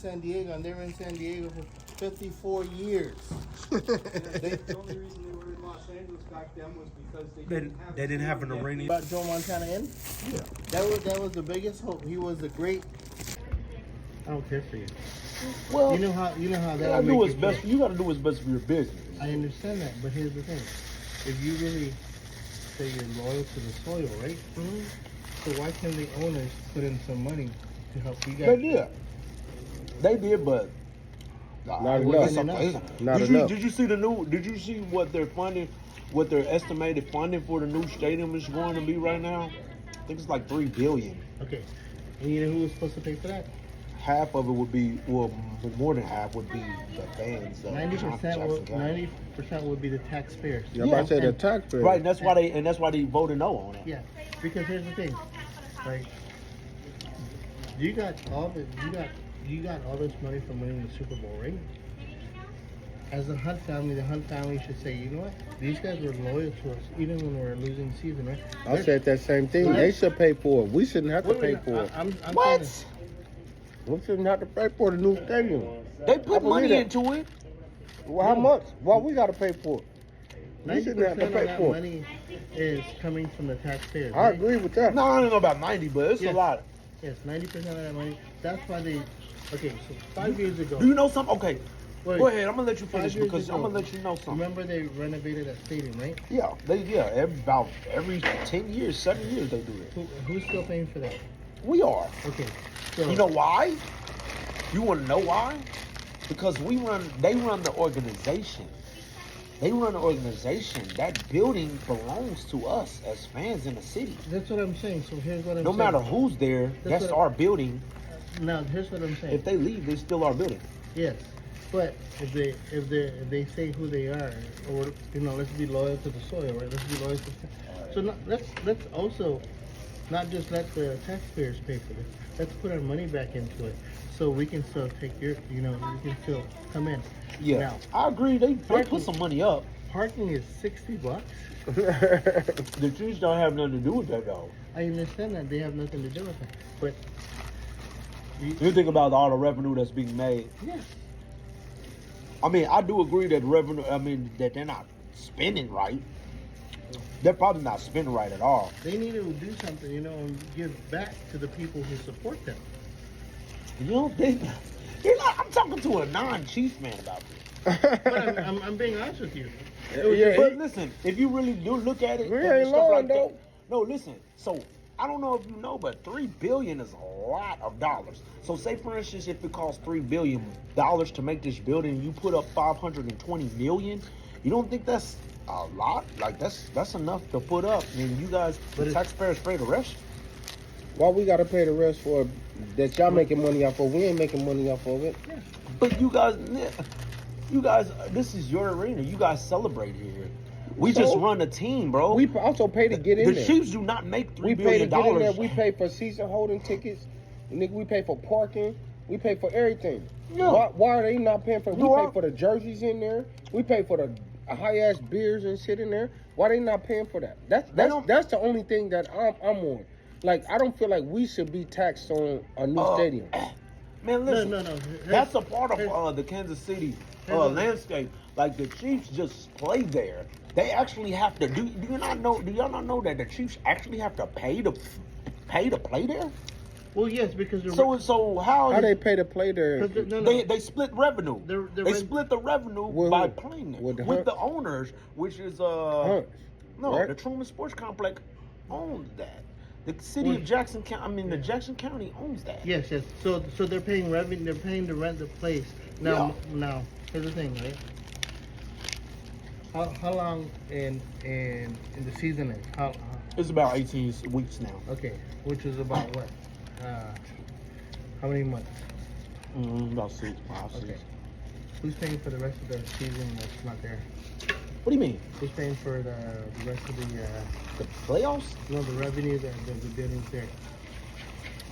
San Diego, and they were in San Diego for 54 years. The only reason they were in Los Angeles back then was because they didn't have an arena. Brought Joe Montana in. Yeah. That was the biggest hope. He was a great. I don't care for you. Well, You know how that. you gotta do what's best. You gotta do what's best for your business. I understand that, but here's the thing: if you really say you're loyal to the soil, right? So why can't the owners put in some money to help you guys? They did, but Not enough. Not did enough. Did you see the new? Did you see what they're funding? What their estimated funding for the new stadium is going to be right now? I think it's like $3 billion. Okay, and you know who was supposed to pay for that? Half of it would be, well, more than half would be the fans. 90% would be the taxpayers. Yeah, I'm about to say the taxpayers. Right, and that's why they voted no on it. Yeah, because here's the thing, like you got all this money from winning the Super Bowl, right? As the Hunt family should say, you know what? These guys were loyal to us even when we were losing the season, right? I said that same thing. They should pay for it. We shouldn't have to pay for it. I'm What? saying- We shouldn't have to pay for the new stadium. They put money into it. Well, how much? Well, we got to pay for it. We shouldn't have 90% to of pay that for it. money is coming from the taxpayers. I agree with that. No, I don't know about 90, but it's Yes. a lot. Yes, 90% of that money. That's why they. Okay, so 5 years ago. Do you know something? Okay, Wait, go ahead. I'm gonna let you 5 finish years because I'm ago, gonna let you know something. Remember they renovated that stadium, right? Yeah, about every 10 years, 7 years they do it. Who's still paying for that? We are. Okay, so You know why? You want to know why? Because they run the organization. They run the organization. That building belongs to us as fans in the city. that's what I'm saying. So here's what I'm No saying. matter who's there, that's what- our building. Now here's what I'm saying. If they leave, it's still our building. Yes, but if they say who they are, or let's be loyal to the soil, right? Let's be loyal to. So let's also not just let the taxpayers pay for this. Let's put our money back into it, so we can still take we can still come in. Yeah, Now, I agree. They Parking- put some money up. parking is $60. The Chiefs don't have nothing to do with that, though. I understand that they have nothing to do with it, but You think about all the revenue that's being made. yeah, I mean, I do agree that revenue. I mean, that they're not spending right. They're probably not spending right at all. they need to do something, and give back to the people who support them. You don't think? You're not. I'm talking to a non-Chiefs man about this. But I'm being honest with you. Yeah, But listen, if you really do look at it, We and ain't stuff lying, that- though. No, listen. So I don't know if you know, but $3 billion is a lot of dollars. So say, for instance, if it costs $3 billion to make this building, you put up $520 million. You don't think that's a lot? Like that's enough to put up. And you guys, the taxpayers, pay the rest. Why we got to pay the rest for that y'all making money off of? We ain't making money off of it. But you guys, this is your arena. You guys celebrate here. We So? just run a team, bro. We also pay to get in the there. Chiefs do not make $3 We pay to billion. get in there. We pay for season holding tickets. Nigga, we pay for parking. We pay for everything. Yeah. Why are they not paying for? We No, pay for the jerseys in there. We pay for the high ass beers and shit in there. Why they not paying for that? That's the only thing that I'm on. Like, I don't feel like we should be taxed on a new stadium. Man, listen. No. That's a part of the Kansas City landscape. Like the Chiefs just play there. They actually have to do. Do y'all not know that the Chiefs actually have to pay to play there? Well, yes, because So How they pay to play there? They split revenue. They split the revenue With by who? playing there With the with the Hunts? owners, which is Hunts, no, right? the Truman Sports Complex owns that. The city of Jackson County, the Jackson County owns that. Yes. So they're paying revenue. They're paying to rent the place. Now, here's the thing, right? How long in the season is? How It's about 18 weeks now. okay, which is about what? How many months? About 5, 6. Okay. Who's paying for the rest of the season that's not there? What do you mean? Who's paying for the rest of The playoffs? the revenue that the building's there?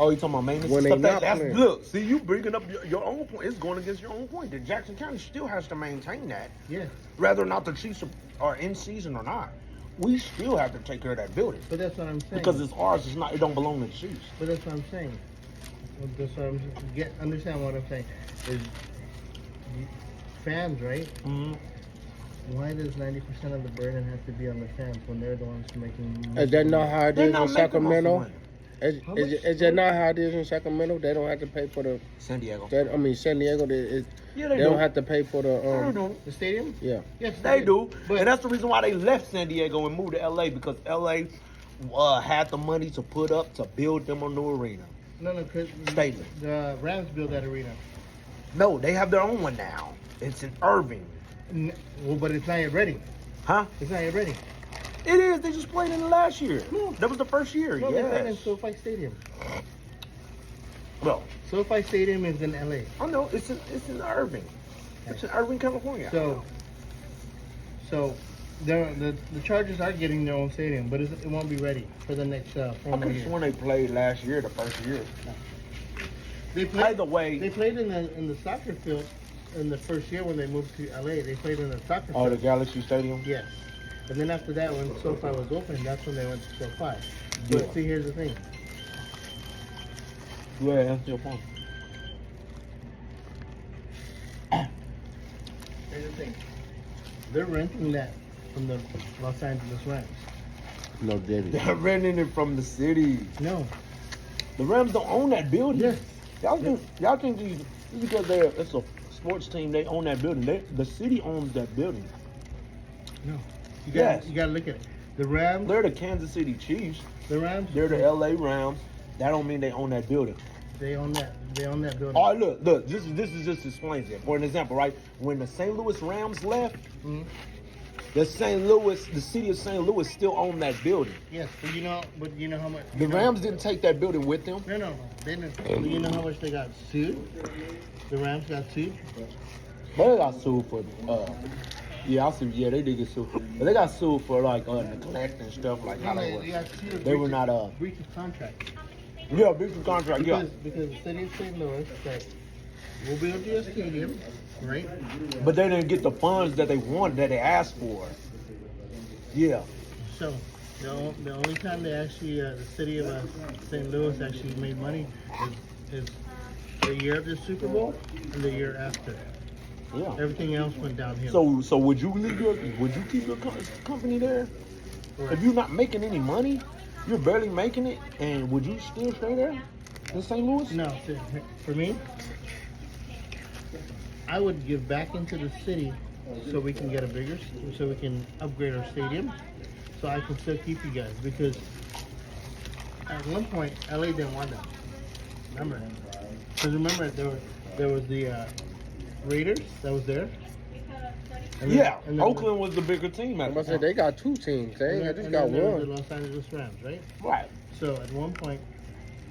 Oh, you talking about maintenance? When they stuff? not That's playing. look. See, you bringing up your own point. It's going against your own point. The Jackson County still has to maintain that, Yeah, whether or not the Chiefs are in season or not. We still have to take care of that building but that's what I'm saying. because it's ours. It's not. It don't belong to the Chiefs. But that's what I'm saying. That's what I'm understand what I'm saying is fans, right? Mhm. Why does 90% of the burden have to be on the fans when they're the ones making? Is that not how it They're is not in making most of Sacramento? money. How Is much? that not how it is in Sacramento? They don't have to pay for the. San Diego. I mean, San Diego. Yeah, They don't have to pay for the. They do. The stadium? Yeah. Yes, They do. But And that's the reason why they left San Diego and moved to LA, because LA had the money to put up to build them a new arena. no, because Stadium. the Rams built that arena. No, they have their own one now. It's in Irving. Well, but it's not yet ready. Huh? It's not yet ready. It is. They just played in it last year. No. That was the first year. No, they played in Yes. SoFi Stadium. Well, SoFi Stadium is in LA. I know it's in Irving. It's in Irving, California. So the Chargers are getting their own stadium, but it won't be ready for the next 4 I more could have years. sworn they played last year, the first year. They played. Either way, They played in the soccer field in the first year when they moved to LA. They played in the soccer oh, the field. Galaxy Stadium. Yes. And then after that, when SoFi was open, that's when they went to SoFi. But Yeah. see, here's the thing. Yeah, that's your point. Here's the thing. They're renting that from the Los Angeles Rams. No, Diddy. They're renting it from the city. No. The Rams don't own that building. Yes. Y'all think these because it's a sports team, they own that building. The city owns that building. No. Yes. You gotta look at it. The Rams. They're the Kansas City Chiefs. The Rams. They're the LA Rams. That don't mean they own that building. They own that. They own that building. All right, look. This is just explains it. For an example, right? When the St. Louis Rams left, Mhm. the city of St. Louis still owned that building. Yes, but you know how much. The Rams didn't take that building with them. No. They didn't. But you know how much they got sued? The Rams got sued. But they got sued for, they did get sued. But they got sued for like neglect and stuff like how they were. got sued. They were not breach of contract. Yeah, breach of contract. Yeah, Because the city of St. Louis said we'll build you a stadium, right? but they didn't get the funds that they wanted, that they asked for. Yeah, So the only time they actually the city of St. Louis actually made money is the year of the Super Bowl and the year after. yeah. Everything else went downhill. So would you keep your company there? If you're not making any money, you're barely making it, and would you still stay there in St. Louis? No, for me, I would give back into the city so we can get so we can upgrade our stadium, so I can still keep you guys. Because at one point, LA didn't want that. Remember? Because remember, there was the Raiders that was there. And then- Yeah, and then Oakland was the bigger team at I the said time. they got two teams. They ain't and just then got there was one. the Los Angeles Rams, right? Right. So at one point,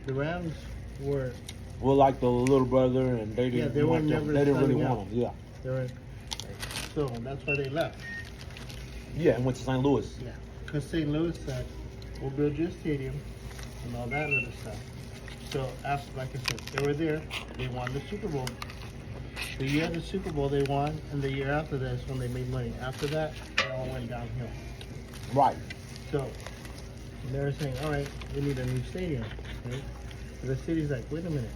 the Rams were Well, like the little brother, and they didn't. they were want them. never They didn't really selling want out. them. Yeah. they were, so that's why they left. Yeah, and went to St. Louis. Yeah, because St. Louis said, we'll build you a stadium and all that other stuff. So, after, like I said, they were there. They won the Super Bowl. The year of the Super Bowl, they won, and the year after that is when they made money. After that, it all went downhill. Right. So, they were saying, all right, we need a new stadium, right? So the city's like, wait a minute.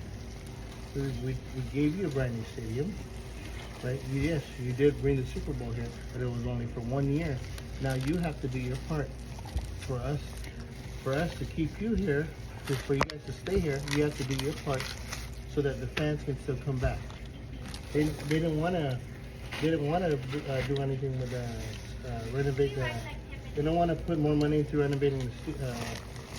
So we gave you a brand new stadium, right? Yes, you did bring the Super Bowl here, but it was only for 1 year. Now you have to do your part for us to keep you here, for you guys to stay here. You have to do your part so that the fans can still come back. They didn't want to do anything with renovate the. They don't want to put more money into renovating the.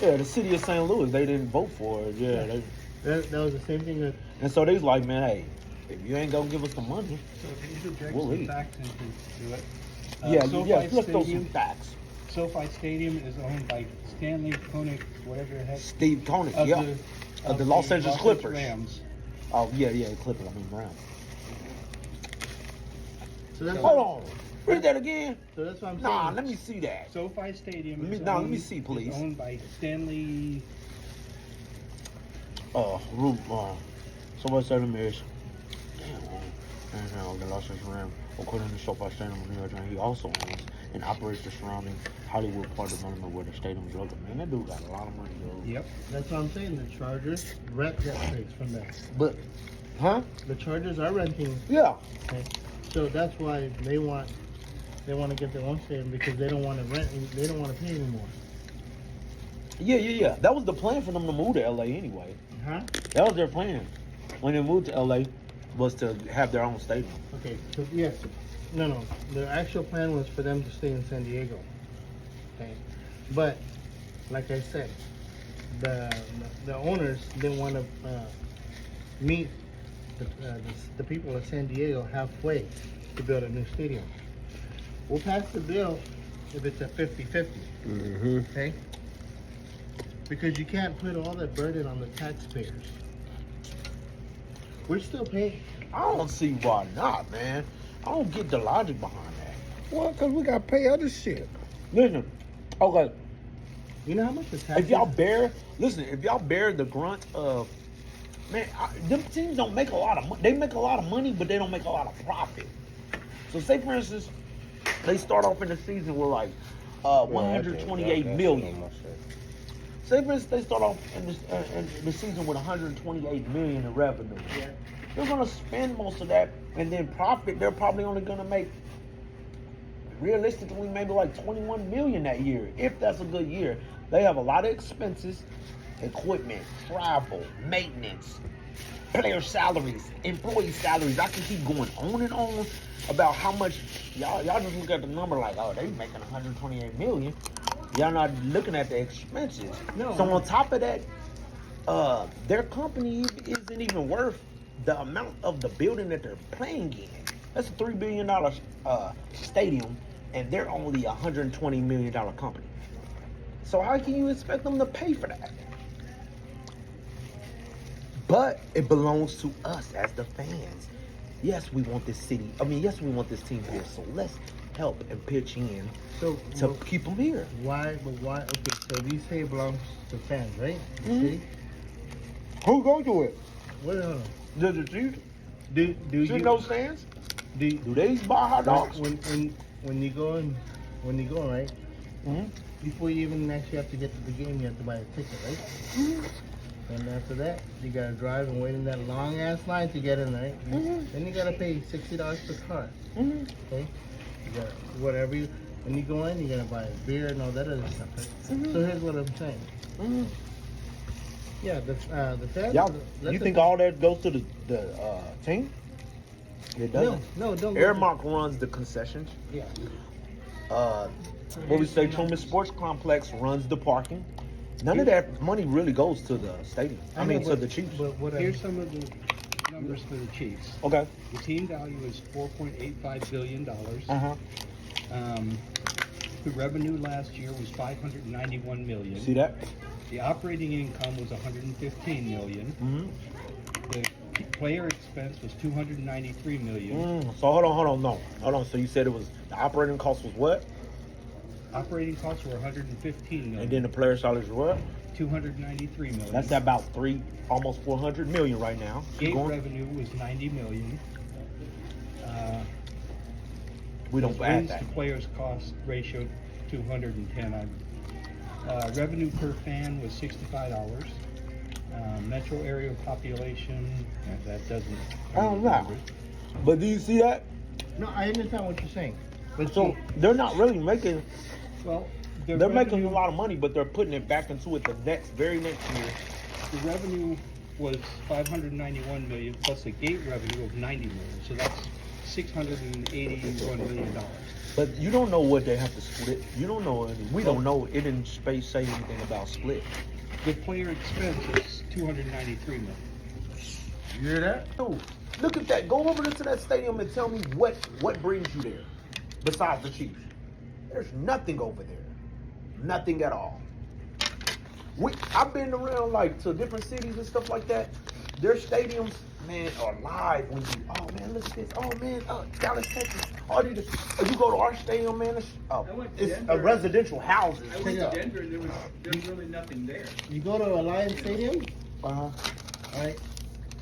Yeah, the city of St. Louis, they didn't vote for it. Yeah. That was the same thing that. And so they was like, man, hey, if you ain't gonna give us the money, So if you interject We'll some leave. facts into it. SoFi let's throw some Stadium, facts. SoFi Stadium is owned by Stanley Koenig, whatever the heck. Steve Koenig, Of yeah. the, Of the Los Angeles Clippers. Rams. Oh, yeah, Clippers, I mean Brown. So that's Hold on. Read that again. So that's what I'm saying. Nah, let me see that. SoFi Stadium Let me- is now, let owned, me see, please. is owned by Stanley. Somebody said to me is, damn, the Los Angeles Rams, according to SoFi Stadium in New York, he also owns and operates the surrounding Hollywood part of Norman where the stadium's located. Man, that dude got a lot of money, yo. Yep. That's what I'm saying. The Chargers rent that place from them. But, huh? The Chargers are renting. Yeah. Okay? So that's why they want to get their own stadium because they don't want to rent. They don't want to pay anymore. Yeah. That was the plan for them to move to LA anyway. Huh? That was their plan when they moved to LA, was to have their own stadium. Okay. So yes. No. The actual plan was for them to stay in San Diego. Okay. But like I said, the owners didn't want to meet the people of San Diego halfway to build a new stadium. We'll pass the bill if it's a 50-50, Mm-hmm. okay? Because you can't put all that burden on the taxpayers. We're still paying. I don't see why not, man. I don't get the logic behind that. Well, because we got to pay other shit. Listen, okay, You know how much the taxes? if y'all bear the grunt of, man, them teams don't make a lot of money. They make a lot of money, but they don't make a lot of profit. So say, for instance, they start off in the season with like 128 million. Say, for instance, they start off in the season with 128 million in revenue. Yeah. They're gonna spend most of that, and then profit. They're probably only gonna make, realistically, maybe like 21 million that year, if that's a good year. They have a lot of expenses, equipment, travel, maintenance, player salaries, employee salaries. I can keep going on and on about how much y'all just look at the number like, oh, they making 128 million. Y'all not looking at the expenses. No. So on top of that, their company isn't even worth the amount of the building that they're playing in. That's a $3 billion stadium, and they're only a $120 million company. So how can you expect them to pay for that? But it belongs to us as the fans. Yes, we want this city. Yes, we want this team here. So let's help and pitch in So to keep them here. why? But why? Okay. So you say it belongs to fans, right? The Mhm. city? Who go to it? What? Does the Chiefs? Do See you? those fans? Do Do they buy hot dogs? when you go in, right? Mhm. Before you even actually have to get to the game, you have to buy a ticket, right? And after that, you gotta drive and wait in that long ass line to get in, right? Then you gotta pay $60 per car. Okay? You got whatever you. When you go in, you gotta buy beer and all that other stuff. Right? So here's what I'm saying. Yeah, the fans. Y'all, that's you a- think all that goes to the team? It doesn't. No, don't. go Airmark runs the concessions. to- Yeah. What we say, Truman Sports Complex runs the parking. None of that money really goes to the stadium. I mean, to the Chiefs. But what Here's some of the numbers for the Chiefs. Okay. The team value is $4.85 billion. Uh-huh. The revenue last year was $591 million. See that? The operating income was $115 million. Mm-hmm. The player expense was $293 million. So hold on. So you said it was, the operating cost was what? Operating costs were $115 million. And then the player salaries were what? $293 million. That's about almost 400 million right now. Keep Gate going. revenue was $90 million. We don't add Wins that. to players cost ratio 210. Revenue per fan was $65. Metro area population, that doesn't. I don't know. But do you see that? No, I understand what you're saying. But So they're not really making. Well, They're making a lot of money, but they're putting it back into it the very next year. The revenue was $591 million plus a gate revenue of $90 million, so that's $681 million. But you don't know what they have to split. You don't know. We don't know. It didn't say anything about split. The player expense is $293 million. you hear that? Dude, look at that. Go over to that stadium and tell me what brings you there besides the Chiefs. There's nothing over there. Nothing at all. I've been around like to different cities and stuff like that. Their stadiums, man, are live when you, oh man, look at this. Oh man, Dallas, Texas. Oh, you go to our stadium, man, it's a Denver. residential houses. I went to Denver and there was really nothing there. You go to Alliance Stadium. Uh-huh.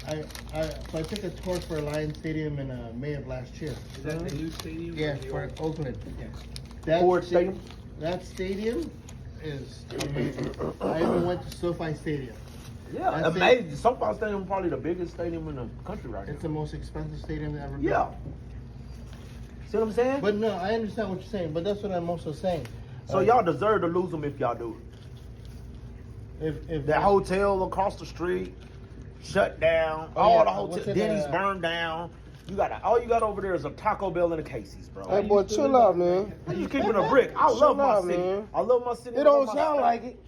So I took a tour for Alliance Stadium in May of last year. Is that the new stadium? or Yeah, the for old? Oakland. Yeah. That Ford sta- Stadium. That stadium is amazing. I even went to SoFi Stadium. Yeah, That's amazing. SoFi Stadium is probably the biggest stadium in the country right It's now. the most expensive stadium that ever Yeah. See what I'm saying? But no, I understand what you're saying. But that's what I'm also saying. So y'all deserve to lose them if y'all do it. if That hotel across the street shut down. Oh, All yeah, the what's hotels, it, Denny's burned down. All you got over there is a Taco Bell and a Casey's, bro. Hey, boy, chill out, man. You keeping a brick. I Chill love my out, city. man. I love my city. It I don't love my sound state. like it.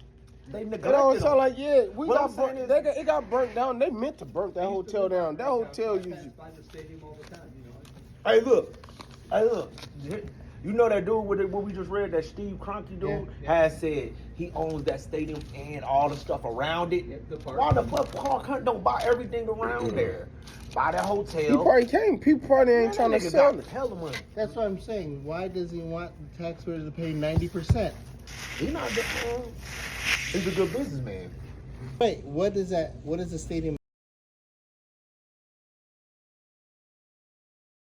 They It neglected don't them. sound like we What got I'm saying burnt, it got burnt down. They meant to burn that I used to hotel live down. That hotel passed usually. by the stadium all the time, you know. Hey, look. You know that dude with what we just read, that Steve Kroenke dude, Yeah. has said he owns that stadium and all the stuff around it. Yeah, the park. Why the fuck Paul Hunt don't buy everything around there? Buy that hotel. He probably came. People probably ain't trying to sell it. Hell of money. That's what I'm saying. Why does he want the taxpayers to pay 90%? He's not good. He's a good businessman. Wait, what is that? What is the stadium?